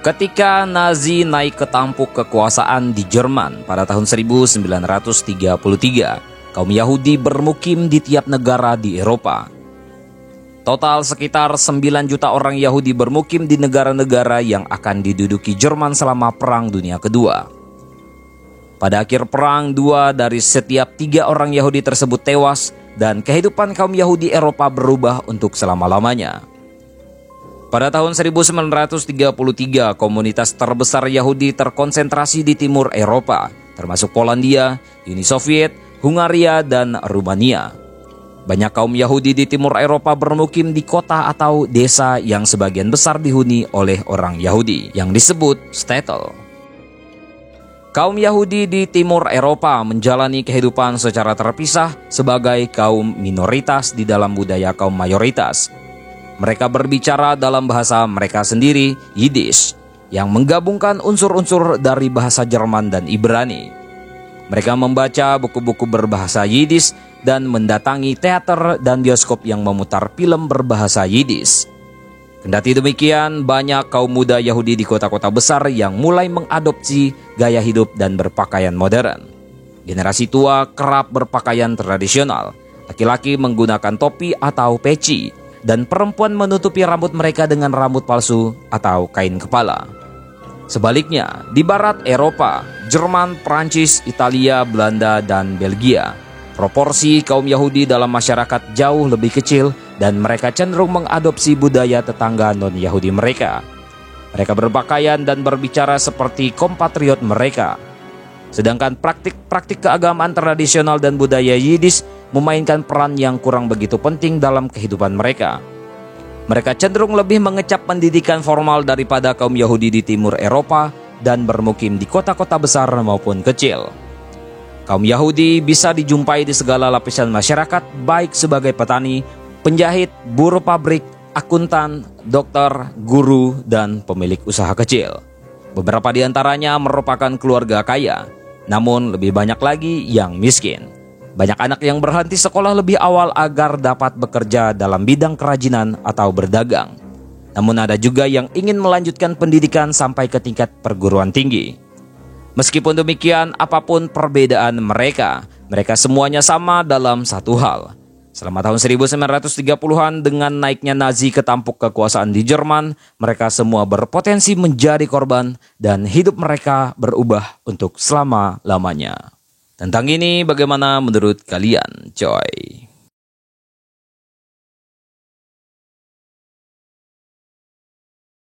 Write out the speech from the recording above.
Ketika Nazi naik ke tampuk kekuasaan di Jerman pada tahun 1933, kaum Yahudi bermukim di tiap negara di Eropa. Total sekitar 9 juta orang Yahudi bermukim di negara-negara yang akan diduduki Jerman selama Perang Dunia Kedua. Pada akhir perang, 2 dari setiap 3 orang Yahudi tersebut tewas dan kehidupan kaum Yahudi Eropa berubah untuk selama-lamanya. Pada tahun 1933, komunitas terbesar Yahudi terkonsentrasi di timur Eropa, termasuk Polandia, Uni Soviet, Hungaria, dan Rumania. Banyak kaum Yahudi di timur Eropa bermukim di kota atau desa yang sebagian besar dihuni oleh orang Yahudi, yang disebut shtetl. Kaum Yahudi di timur Eropa menjalani kehidupan secara terpisah sebagai kaum minoritas di dalam budaya kaum mayoritas. Mereka berbicara dalam bahasa mereka sendiri, Yiddish, yang menggabungkan unsur-unsur dari bahasa Jerman dan Ibrani. Mereka membaca buku-buku berbahasa Yiddish dan mendatangi teater dan bioskop yang memutar film berbahasa Yiddish. Kendati demikian, banyak kaum muda Yahudi di kota-kota besar yang mulai mengadopsi gaya hidup dan berpakaian modern. Generasi tua kerap berpakaian tradisional, laki-laki menggunakan topi atau peci, dan perempuan menutupi rambut mereka dengan rambut palsu atau kain kepala. Sebaliknya, di barat Eropa, Jerman, Prancis, Italia, Belanda, dan Belgia, proporsi kaum Yahudi dalam masyarakat jauh lebih kecil dan mereka cenderung mengadopsi budaya tetangga non-Yahudi mereka. Mereka berpakaian dan berbicara seperti kompatriot mereka. Sedangkan praktik-praktik keagamaan tradisional dan budaya Yiddish memainkan peran yang kurang begitu penting dalam kehidupan mereka. Mereka cenderung lebih mengecap pendidikan formal daripada kaum Yahudi di timur Eropa dan bermukim di kota-kota besar maupun kecil. Kaum Yahudi bisa dijumpai di segala lapisan masyarakat, baik sebagai petani, penjahit, buruh pabrik, akuntan, dokter, guru, dan pemilik usaha kecil. Beberapa di antaranya merupakan keluarga kaya, namun lebih banyak lagi yang miskin. Banyak anak yang berhenti sekolah lebih awal agar dapat bekerja dalam bidang kerajinan atau berdagang. Namun ada juga yang ingin melanjutkan pendidikan sampai ke tingkat perguruan tinggi. Meskipun demikian, apapun perbedaan mereka semuanya sama dalam satu hal. Selama tahun 1930-an dengan naiknya Nazi ke tampuk kekuasaan di Jerman, mereka semua berpotensi menjadi korban dan hidup mereka berubah untuk selama-lamanya. Tentang ini bagaimana menurut kalian, coy?